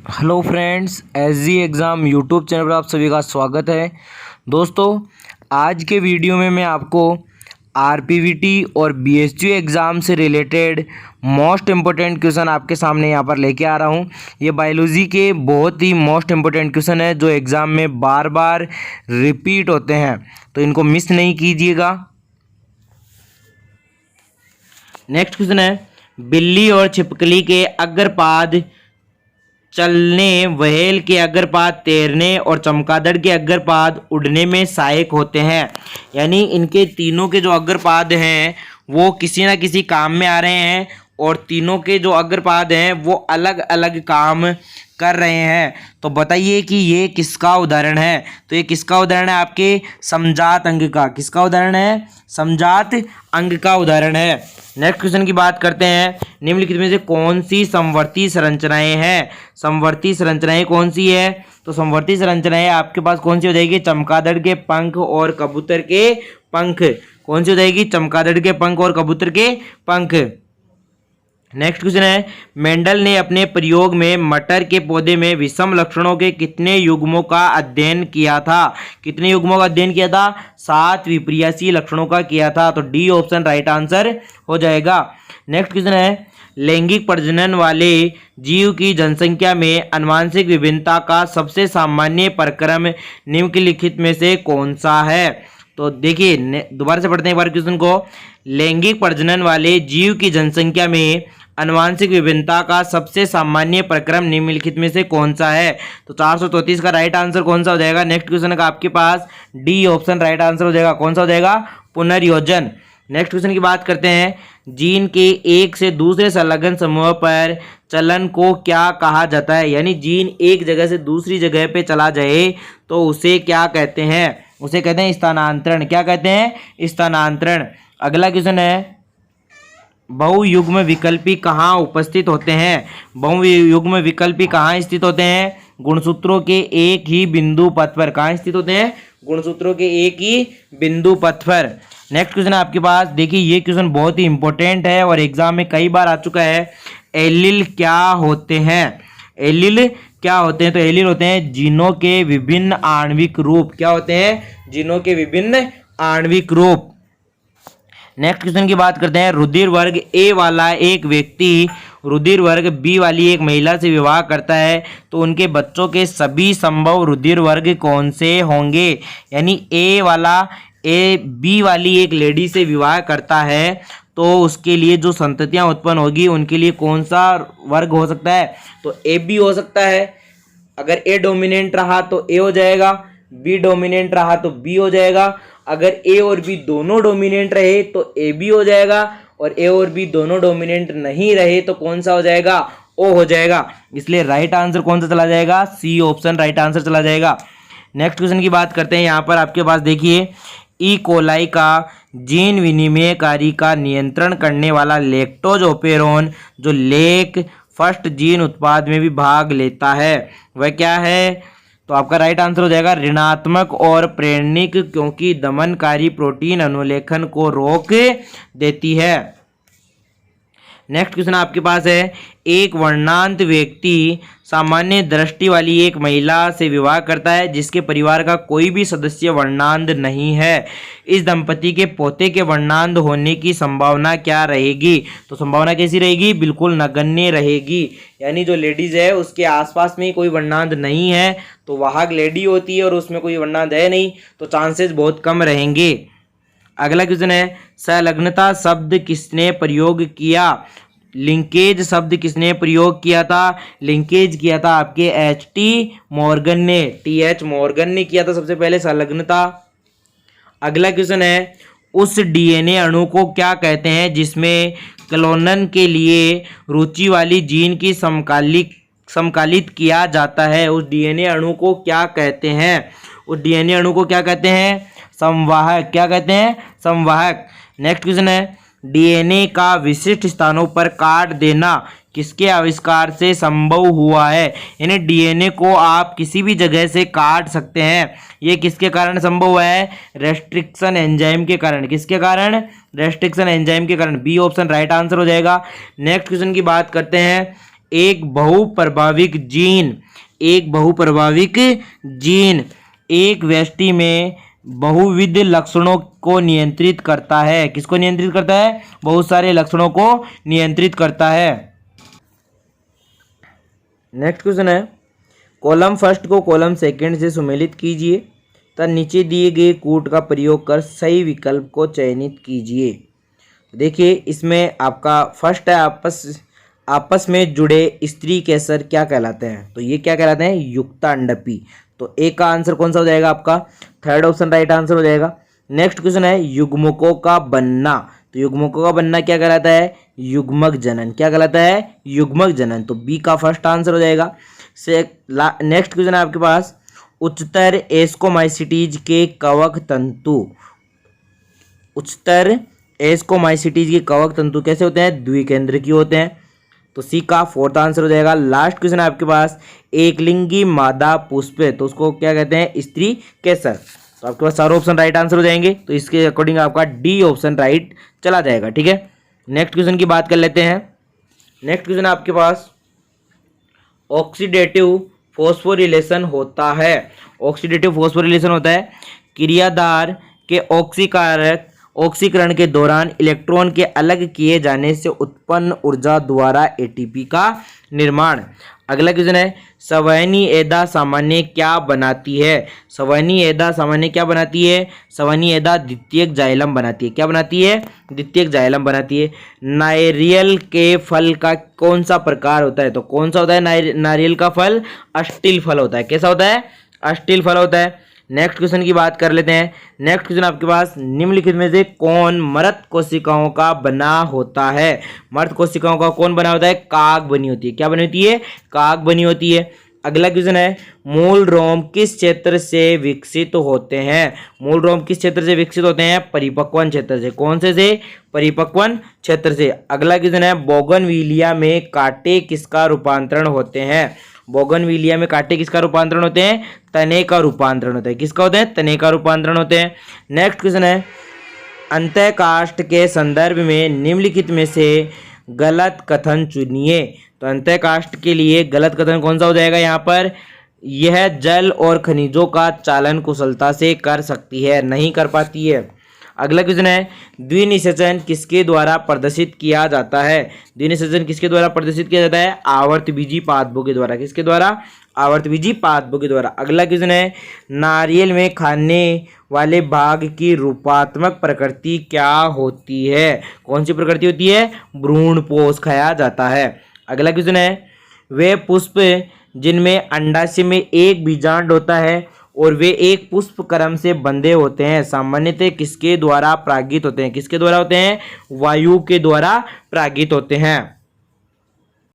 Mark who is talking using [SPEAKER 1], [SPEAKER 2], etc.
[SPEAKER 1] Hello friends, SG exam YouTube channel पर आप सभी का स्वागत है। दोस्तों, आज के वीडियो में मैं आपको आरपीवीटी और बीएसयू एग्ज़ाम से रिलेटेड मोस्ट इम्पोर्टेंट क्वेश्चन आपके सामने यहाँ पर लेके आ रहा हूँ। ये बायोलॉजी के बहुत ही मोस्ट इम्पोर्टेंट क्वेश्चन है जो एग्ज़ाम में बार बार रिपीट होते हैं, तो इनको मिस नहीं कीजिएगा। नेक्स्ट क्वेश्चन है, बिल्ली और छिपकली के अग्रपाद चलने, व्हेल के अग्रपाद तैरने और चमगादड़ के अग्रपाद उड़ने में सहायक होते हैं। यानी इनके तीनों के जो अग्रपाद हैं वो किसी ना किसी काम में आ रहे हैं और तीनों के जो अग्रपाद हैं वो अलग अलग काम कर रहे हैं। तो बताइए कि ये किसका उदाहरण है। तो ये किसका उदाहरण है? आपके समजात अंग का। किसका उदाहरण है? समजात अंग का उदाहरण है। नेक्स्ट क्वेश्चन की बात करते हैं, निम्नलिखित में से कौन सी समवर्ती संरचनाएं हैं? समवर्ती संरचनाएं कौन सी है? तो समवर्ती संरचनाएं आपके पास कौन सी हो जाएगी? चमगादड़ के पंख और कबूतर के पंख। कौन सी हो जाएगी? चमगादड़ के पंख और कबूतर के पंख। नेक्स्ट क्वेश्चन है, मेंडल ने अपने प्रयोग में मटर के पौधे में विषम लक्षणों के कितने युग्मों का अध्ययन किया था? कितने युग्मों का अध्ययन किया था? 7 विपर्यासी लक्षणों का किया था। तो डी ऑप्शन राइट आंसर हो जाएगा। नेक्स्ट क्वेश्चन है, लैंगिक प्रजनन वाले जीव की जनसंख्या में आनुवंशिक विभिन्नता का सबसे सामान्य प्रक्रम निम्नलिखित में से कौन सा है? तो देखिए, दोबारा से पढ़ते हैं एक बार क्वेश्चन को। लैंगिक प्रजनन वाले जीव की जनसंख्या में आनुवंशिक विभिन्नता का सबसे सामान्य प्रक्रम निम्नलिखित में से कौन सा है? तो 434 का राइट आंसर कौन सा हो जाएगा? नेक्स्ट क्वेश्चन का आपके पास डी ऑप्शन राइट आंसर हो जाएगा। कौन सा हो जाएगा? पुनर्योजन। नेक्स्ट क्वेश्चन की बात करते हैं, जीन के एक से दूसरे संलग्न समूह पर चलन को क्या कहा जाता है? यानी जीन एक जगह से दूसरी जगह पे चला जाए तो उसे क्या कहते हैं? उसे कहते हैं स्थानांतरण। क्या कहते हैं? स्थानांतरण। अगला क्वेश्चन है, बहुयुग्म विकल्पी कहाँ उपस्थित होते हैं? बहुयुग्म विकल्पी कहाँ स्थित होते हैं? गुणसूत्रों के एक ही बिंदु पथ पर। कहाँ स्थित होते हैं? गुणसूत्रों के एक ही बिंदु पथ पर। नेक्स्ट क्वेश्चन आपके पास, देखिए ये क्वेश्चन बहुत ही इंपॉर्टेंट है और एग्जाम में कई बार आ चुका है। एलील क्या होते हैं? एलील क्या होते हैं? तो एलील होते हैं जीनों के विभिन्न आणविक रूप। क्या होते हैं? जीनों के विभिन्न आणविक रूप। नेक्स्ट क्वेश्चन की बात करते हैं, रुधिर वर्ग ए वाला एक व्यक्ति रुधिर वर्ग बी वाली एक महिला से विवाह करता है तो उनके बच्चों के सभी संभव रुधिर वर्ग कौन से होंगे? यानी ए बी वाली एक लेडी से विवाह करता है तो उसके लिए जो संततियां उत्पन्न होगी उनके लिए कौन सा वर्ग हो सकता है? तो ए बी हो सकता है। अगर ए डोमिनेंट रहा तो ए हो जाएगा, बी डोमिनेंट रहा तो बी हो जाएगा। अगर ए और बी दोनों डोमिनेंट रहे तो ए बी हो जाएगा और ए और बी दोनों डोमिनेंट नहीं रहे तो कौन सा हो जाएगा? ओ हो जाएगा। इसलिए राइट आंसर कौन सा चला जाएगा? सी ऑप्शन राइट आंसर चला जाएगा। नेक्स्ट क्वेश्चन की बात करते हैं, यहाँ पर आपके पास देखिए, ई कोलाई का जीन विनिमयकारी का नियंत्रण करने वाला लैक्टोज ओपेरोन जो लेक फर्स्ट जीन उत्पाद में भी भाग लेता है वह क्या है? तो आपका राइट आंसर हो जाएगा ऋणात्मक और प्रेरणिक, क्योंकि दमनकारी प्रोटीन अनुलेखन को रोक देती है। नेक्स्ट क्वेश्चन आपके पास है, एक वर्णांत व्यक्ति सामान्य दृष्टि वाली एक महिला से विवाह करता है जिसके परिवार का कोई भी सदस्य वर्णांध नहीं है। इस दंपति के पोते के वर्णांध होने की संभावना क्या रहेगी? तो संभावना कैसी रहेगी? बिल्कुल नगण्य रहेगी। यानी जो लेडीज है उसके आसपास में ही कोई वर्णांध नहीं है तो वाहक लेडी होती है और उसमें कोई वर्णांध है नहीं तो चांसेस बहुत कम रहेंगे। अगला क्वेश्चन है, संलग्नता शब्द किसने प्रयोग किया? लिंकेज शब्द किसने प्रयोग किया था? लिंकेज किया था आपके H.T. मॉर्गन ने। T.H. मॉर्गन ने किया था सबसे पहले संलग्नता। अगला क्वेश्चन है, उस डीएनए अणु को क्या कहते हैं जिसमें क्लोनन के लिए रुचि वाली जीन की समकालित किया जाता है? उस डीएनए अणु को क्या कहते हैं? उस डीएनए अणु को क्या कहते हैं? संवाहक। क्या कहते हैं? संवाहक। नेक्स्ट क्वेश्चन है, डीएनए का विशिष्ट स्थानों पर काट देना किसके आविष्कार से संभव हुआ है? यानी डीएनए को आप किसी भी जगह से काट सकते हैं। ये किसके कारण संभव हुआ है? रेस्ट्रिक्शन एंजाइम के कारण। किसके कारण? रेस्ट्रिक्शन एंजाइम के कारण। बी ऑप्शन राइट आंसर हो जाएगा। नेक्स्ट क्वेश्चन की बात करते हैं, एक बहुप्रभाविक जीन एक व्यष्टि में बहुविध लक्षणों को नियंत्रित करता है। किसको नियंत्रित करता है? बहुत सारे लक्षणों को नियंत्रित करता है। नेक्स्ट क्वेश्चन है, कॉलम फर्स्ट को कॉलम सेकंड से सुमेलित कीजिए तथा नीचे दिए गए कूट का प्रयोग कर सही विकल्प को चयनित कीजिए। देखिए इसमें आपका फर्स्ट है, आपस में जुड़े स्त्री केसर क्या कहलाते हैं? तो ये क्या कहलाते हैं? युक्तांडपी। तो ए का आंसर कौन सा हो जाएगा आपका? थर्ड ऑप्शन राइट आंसर हो जाएगा। नेक्स्ट क्वेश्चन है, युग्मकों का बनना। तो युग्मकों का बनना क्या कहलाता है? युग्मक जनन। क्या कहलाता है? युग्मक जनन। तो बी का फर्स्ट आंसर हो जाएगा। नेक्स्ट क्वेश्चन है आपके पास, उच्चतर एस्कोमाइसिटीज के कवक तंतु। उच्चतर एस्कोमाइसिटीज के कवक तंतु कैसे होते हैं? द्विकेंद्रकीय होते हैं। तो सी का फोर्थ आंसर हो जाएगा। लास्ट क्वेश्चन है आपके पास, एकलिंगी मादा पुष्प, तो उसको क्या कहते हैं? स्त्री केसर। तो आपके पास चारों ऑप्शन राइट आंसर हो जाएंगे। तो इसके अकॉर्डिंग आपका डी ऑप्शन राइट चला जाएगा। ठीक है, नेक्स्ट क्वेश्चन की बात कर लेते हैं। नेक्स्ट क्वेश्चन आपके पास, ऑक्सीडेटिव फॉस्फोरिलेशन होता है। ऑक्सीडेटिव फॉस्फोरिलेशन होता है क्रियाधार के ऑक्सीकरण के दौरान इलेक्ट्रॉन के अलग किए जाने से उत्पन्न ऊर्जा द्वारा एटीपी का निर्माण। अगला क्वेश्चन है, संवहनी एदा सामान्य क्या बनाती है? संवहनी एदा सामान्य क्या बनाती है? संवहनी एदा द्वितीयक जाइलम बनाती है। क्या बनाती है? द्वितीयक जाइलम बनाती है। नारियल के फल का कौन सा प्रकार होता है? तो कौन सा होता है नारियल का फल? अस्टिल फल होता है। कैसा होता है? अस्टिल फल होता है। नेक्स्ट क्वेश्चन की बात कर लेते हैं। नेक्स्ट क्वेश्चन आपके पास, निम्नलिखित में से कौन मृत कोशिकाओं का बना होता है? मृत कोशिकाओं का कौन बना होता है? काक बनी होती है। क्या बनी होती है? काक बनी होती है। अगला क्वेश्चन है, मूल रोम किस क्षेत्र से विकसित होते हैं? मूल रोम किस क्षेत्र से विकसित होते हैं? परिपक्वन क्षेत्र से। कौन से? परिपक्वन क्षेत्र से। अगला क्वेश्चन है, बोगनविलिया में कांटे किसका रूपांतरण होते हैं? बोगनविलिया में कांटे किसका रूपांतरण होते हैं? तने का रूपांतरण होता है। किसका होते हैं? तने का रूपांतरण होते हैं। नेक्स्ट क्वेश्चन है, अंतःकाष्ठ के संदर्भ में निम्नलिखित में से गलत कथन चुनिए। तो अंतःकाष्ठ के लिए गलत कथन कौन सा हो जाएगा? यहाँ पर यह जल और खनिजों का चालन कुशलता से कर सकती है, नहीं कर पाती है। अगला क्वेश्चन है, द्विनिषेचन किसके द्वारा प्रदर्शित किया जाता है? द्विनिषेचन किसके द्वारा प्रदर्शित किया जाता है? आवर्तबीजी पादपों के द्वारा। किसके द्वारा? आवर्तबीजी पादपों के द्वारा। अगला क्वेश्चन है, नारियल में खाने वाले भाग की रूपात्मक प्रकृति क्या होती है? कौन सी प्रकृति होती है? भ्रूणपोष खाया जाता है। अगला क्वेश्चन है, वे पुष्प जिनमें अंडाशय में एक बीजांड होता है और वे एक पुष्प क्रम से बंधे होते हैं, सामान्यतः किसके द्वारा परागित होते हैं? किसके द्वारा होते हैं? वायु के द्वारा परागित होते हैं।